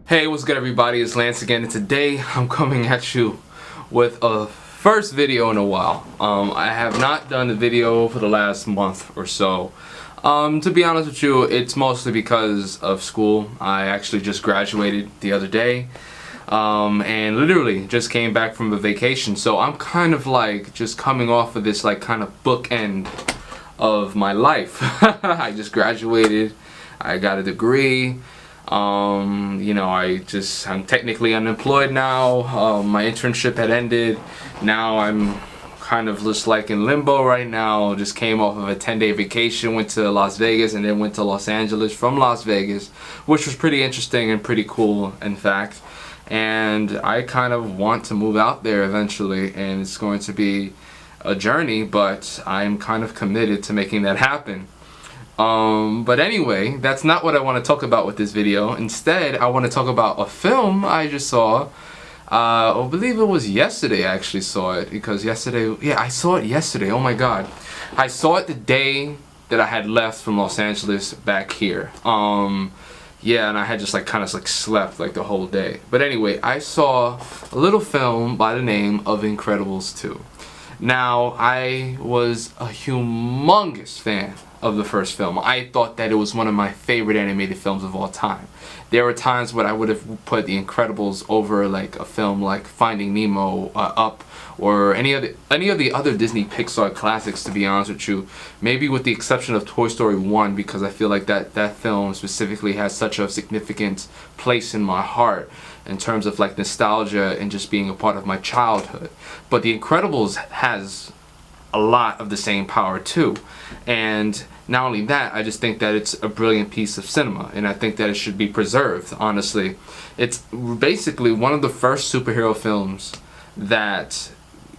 Hey, what's good everybody? It's Lance again, and today I'm coming at you with a first video in a while. I have not done a video for the last month or so. To be honest with you, it's mostly because of school. I actually just graduated the other day, and literally just came back from a vacation. So I'm kind of like just coming off of this like kind of bookend of my life. I just graduated, I got a degree. I'm technically unemployed now. My internship had ended. Now I'm kind of just like in limbo right now. Just came off of a 10-day vacation, went to Las Vegas and then went to Los Angeles from Las Vegas, which was pretty interesting and pretty cool, in fact. And I kind of want to move out there eventually, and it's going to be a journey, but I'm kind of committed to making that happen. But anyway, that's not what I want to talk about with this video. Instead, I want to talk about a film I just saw. I believe it was yesterday I actually saw it, because I saw it yesterday. Oh my god. I saw it the day that I had left from Los Angeles back here. Yeah, and I had just like kind of like slept like the whole day. But anyway, I saw a little film by the name of Incredibles 2. Now, I was a humongous fan of the first film. I thought that it was one of my favorite animated films of all time. There were times when I would have put The Incredibles over like a film like Finding Nemo, Up, or any of the other Disney Pixar classics, to be honest with you. Maybe with the exception of Toy Story 1, because I feel like that film specifically has such a significant place in my heart in terms of like nostalgia and just being a part of my childhood. But The Incredibles has a lot of the same power too. And not only that, I just think that it's a brilliant piece of cinema, and I think that it should be preserved, honestly. It's basically one of the first superhero films that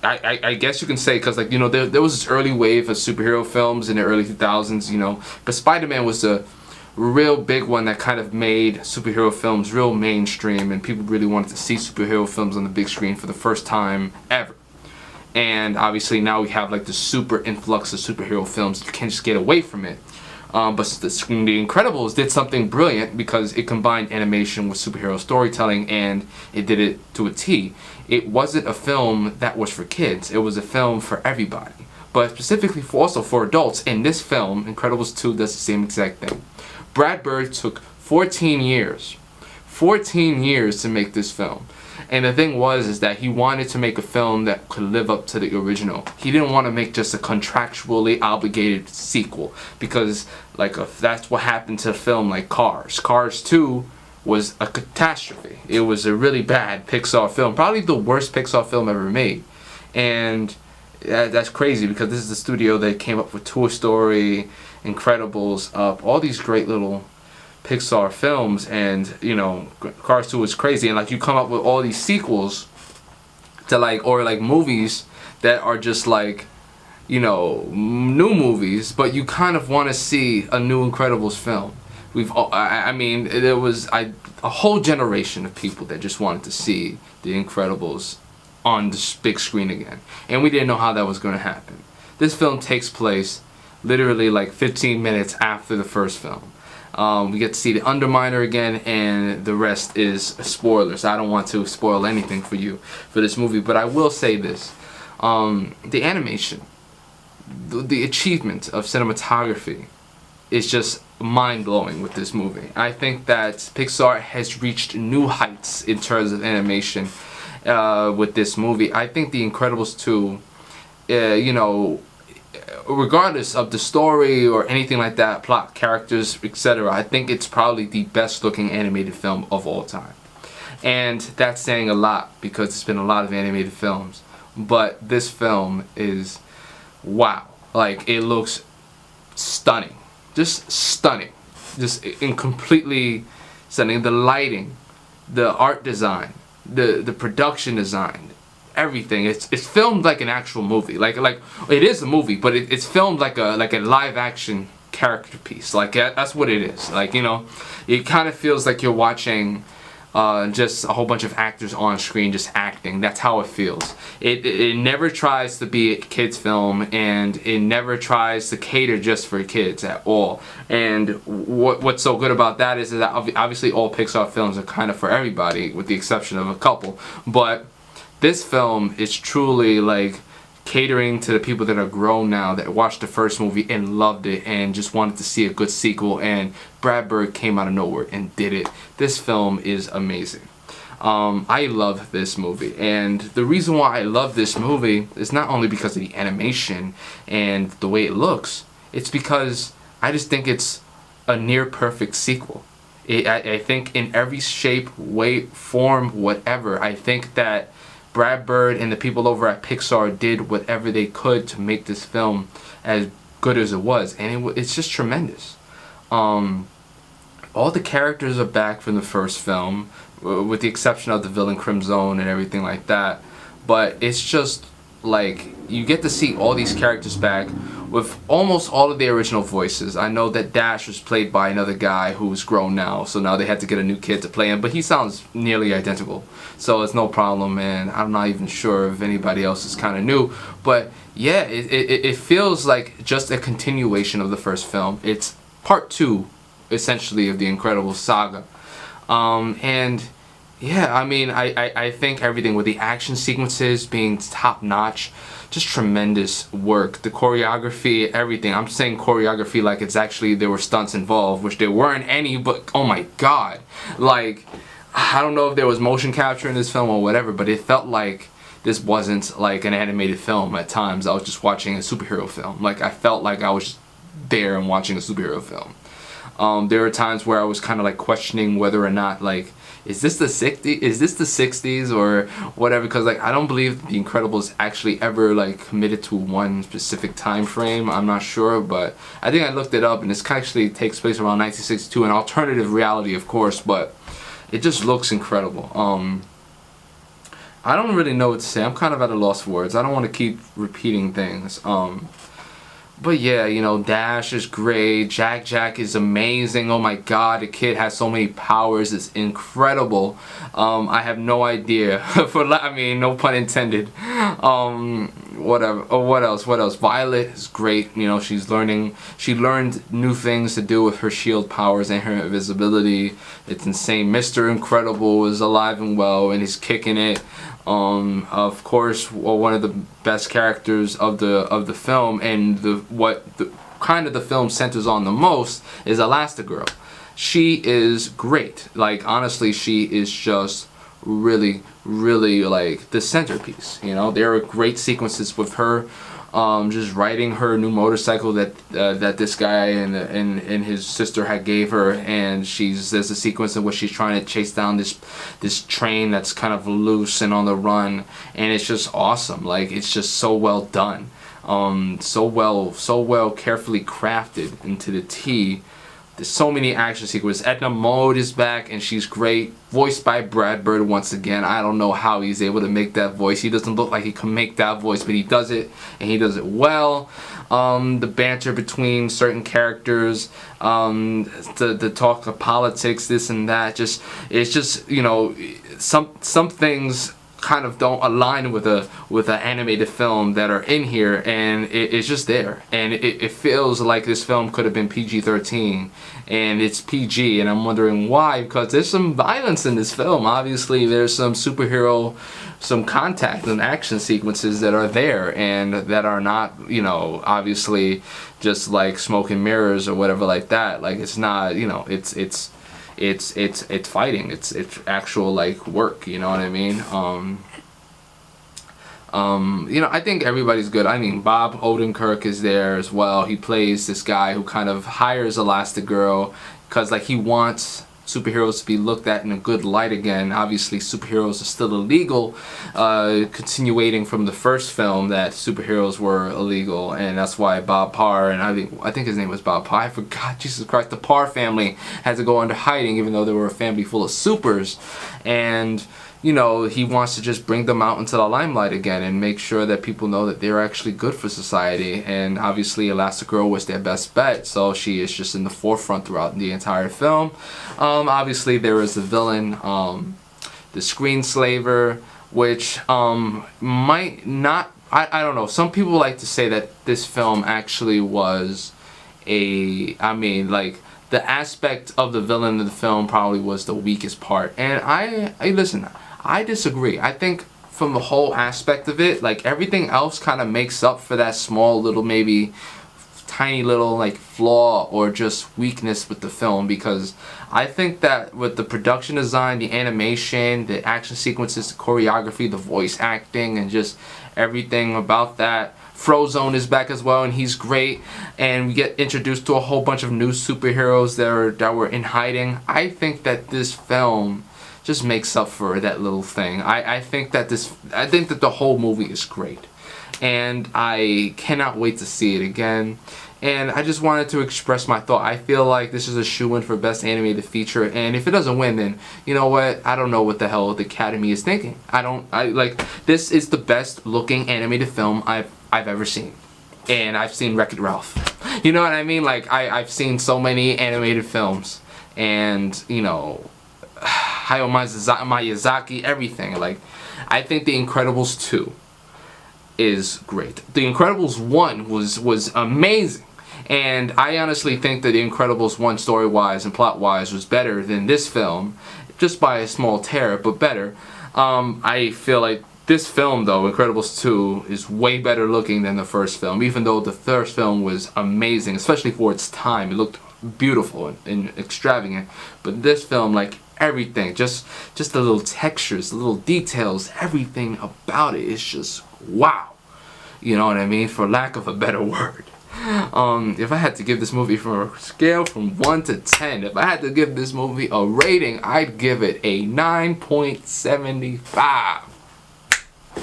I guess you can say, because like, you know, there was this early wave of superhero films in the early 2000s, you know, but Spider-Man was a real big one that kind of made superhero films real mainstream, and people really wanted to see superhero films on the big screen for the first time ever. And obviously now we have like the super influx of superhero films. You can't just get away from it. But The Incredibles did something brilliant, because it combined animation with superhero storytelling, and it did it to a T. It wasn't a film that was for kids. It was a film for everybody, but specifically also for adults. In this film, Incredibles 2 does the same exact thing. Brad Bird took 14 years to make this film. And the thing is that he wanted to make a film that could live up to the original. He didn't want to make just a contractually obligated sequel, because like that's what happened to a film like Cars. Cars 2 was a catastrophe. It was a really bad Pixar film, probably the worst Pixar film ever made. And that's crazy, because this is the studio that came up with Toy Story, Incredibles, Up, all these great little Pixar films. And you know, Cars 2 was crazy, and like you come up with all these sequels to like, or like movies that are just like, you know, new movies, but you kind of want to see a new Incredibles film. I mean, there was a whole generation of people that just wanted to see The Incredibles on the big screen again, and we didn't know how that was going to happen. This film takes place literally like 15 minutes after the first film. We get to see the Underminer again, and the rest is spoilers. I don't want to spoil anything for you for this movie, but I will say this. The animation, the achievement of cinematography is just mind-blowing with this movie. I think that Pixar has reached new heights in terms of animation with this movie. I think The Incredibles 2, you know, regardless of the story or anything like that, plot, characters, etc., I think it's probably the best looking animated film of all time. And that's saying a lot, because there's been a lot of animated films, but this film is wow. Like, it looks stunning, just stunning, just completely stunning. The lighting, the art design, the production design, everything. It's filmed like an actual movie. Like it is a movie, but it's filmed like a live action character piece. Like that's what it is. Like, you know, it kind of feels like you're watching just a whole bunch of actors on screen just acting. That's how it feels. It never tries to be a kids film, and it never tries to cater just for kids at all. And what's so good about that is that obviously all Pixar films are kind of for everybody, with the exception of a couple. But this film is truly like catering to the people that are grown now, that watched the first movie and loved it and just wanted to see a good sequel, and Brad Bird came out of nowhere and did it. This film is amazing. I love this movie, and the reason why I love this movie is not only because of the animation and the way it looks, it's because I just think it's a near perfect sequel. I think in every shape, way, form, whatever, I think that Brad Bird and the people over at Pixar did whatever they could to make this film as good as it was, and it's just tremendous. All the characters are back from the first film, with the exception of the villain Crimson and everything like that, but it's just like you get to see all these characters back with almost all of the original voices. I know that Dash was played by another guy who's grown now, so now they had to get a new kid to play him, but he sounds nearly identical, so it's no problem, and I'm not even sure if anybody else is kind of new. But yeah, it feels like just a continuation of the first film. It's part 2 essentially of the Incredibles saga. And yeah, I mean, I think everything with the action sequences being top notch, just tremendous work. The choreography, everything. I'm saying choreography like it's actually there were stunts involved, which there weren't any, but oh my god. Like, I don't know if there was motion capture in this film or whatever, but it felt like this wasn't like an animated film at times. I was just watching a superhero film. Like, I felt like I was there and watching a superhero film. There were times where I was kind of like questioning whether or not, like, is this the 60s or whatever, because like I don't believe The Incredibles actually ever like committed to one specific time frame. I'm not sure, but I think I looked it up, and this actually takes place around 1962, an alternative reality of course, but it just looks incredible. I don't really know what to say. I'm kind of at a loss for words. I don't want to keep repeating things. But yeah, you know, Dash is great. Jack is amazing. Oh my god, the kid has so many powers. It's incredible. I have no idea. I mean, no pun intended. Whatever. Oh, what else? Violet is great. You know, she learned new things to do with her shield powers and her invisibility. It's insane. Mr. Incredible is alive and well, and he's kicking it. Of course, one of the best characters of the film, and the film centers on the most, is Elastigirl. She is great. Like, honestly, she is just really like the centerpiece. You know, there are great sequences with her just riding her new motorcycle that this guy and his sister had gave her, and there's a sequence in which she's trying to chase down this train that's kind of loose and on the run, and it's just awesome. Like, it's just so well done, so well carefully crafted into the T. There's so many action sequences. Edna Mode is back, and she's great. Voiced by Brad Bird once again. I don't know how he's able to make that voice. He doesn't look like he can make that voice, but he does it, and he does it well. The banter between certain characters, the talk of politics, this and that. It's just, you know, some things kind of don't align with an animated film that are in here, and it's just there, and it feels like this film could have been PG-13, and it's PG, and I'm wondering why, because there's some violence in this film. Obviously there's some contact and action sequences that are there, and that are not, you know, obviously just like smoke and mirrors or whatever like that. Like, it's not, you know, it's fighting. It's actual like work. You know what I mean? You know, I think everybody's good. I mean, Bob Odenkirk is there as well. He plays this guy who kind of hires Elastigirl because like he wants superheroes to be looked at in a good light again. Obviously, superheroes are still illegal, continuating from the first film that superheroes were illegal, and that's why Bob Parr, and I think his name was Bob Parr, I forgot, Jesus Christ, the Parr family had to go under hiding, even though they were a family full of supers. And you know, he wants to just bring them out into the limelight again and make sure that people know that they're actually good for society. And obviously Elastigirl was their best bet, so she is just in the forefront throughout the entire film. Obviously there is the villain, the Screenslaver, which might not, I don't know, some people like to say that this film actually was I mean, like, the aspect of the villain of the film probably was the weakest part. And I listen, I disagree. I think from the whole aspect of it, like, everything else kind of makes up for that small little, maybe tiny little, like, flaw or just weakness with the film. Because I think that with the production design, the animation, the action sequences, the choreography, the voice acting, and just everything about that, Frozone is back as well, and he's great, and we get introduced to a whole bunch of new superheroes that were in hiding. I think that this film just makes up for that little thing. I think that the whole movie is great, and I cannot wait to see it again. And I just wanted to express my thought. I feel like this is a shoo-in for Best Animated Feature, and if it doesn't win, then you know what? I don't know what the hell the Academy is thinking. This is the best looking animated film I've ever seen, and I've seen Wreck-It Ralph. You know what I mean? Like, I've seen so many animated films, and you know, Hayao Miyazaki, everything. Like, I think The Incredibles 2 is great. The Incredibles 1 was amazing. And I honestly think that The Incredibles 1, story-wise and plot-wise, was better than this film, just by a small tear, but better. I feel like this film, though, Incredibles 2, is way better looking than the first film, even though the first film was amazing, especially for its time. It looked beautiful and extravagant. But this film, like, everything, just the little textures, the little details, everything about it is just wow. You know what I mean? For lack of a better word. If I had to give this movie from a scale from 1 to 10, if I had to give this movie a rating, I'd give it a 9.75.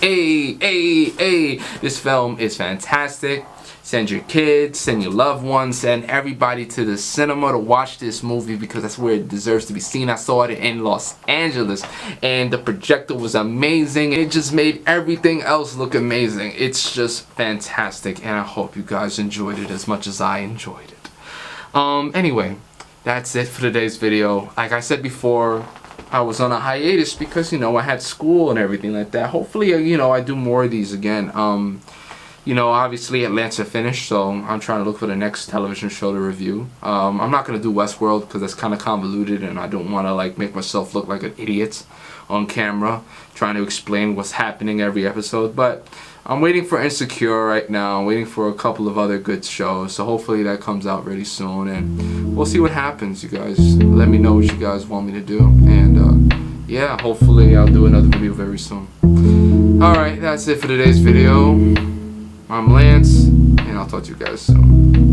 Hey, this film is fantastic. Send your kids, send your loved ones, send everybody to the cinema to watch this movie, because that's where it deserves to be seen. I saw it in Los Angeles, and the projector was amazing. It just made everything else look amazing. It's just fantastic, and I hope you guys enjoyed it as much as I enjoyed it. Anyway, that's it for today's video. Like I said before, I was on a hiatus because, you know, I had school and everything like that. Hopefully, you know, I do more of these again. You know, obviously Atlanta finished, so I'm trying to look for the next television show to review. I'm not going to do Westworld because that's kind of convoluted, and I don't want to, like, make myself look like an idiot on camera trying to explain what's happening every episode. But I'm waiting for Insecure right now. I'm waiting for a couple of other good shows, so hopefully that comes out really soon, and we'll see what happens. You guys let me know what you guys want me to do, and yeah, hopefully I'll do another video very soon. Alright, that's it for today's video. I'm Lance, and I'll talk to you guys soon.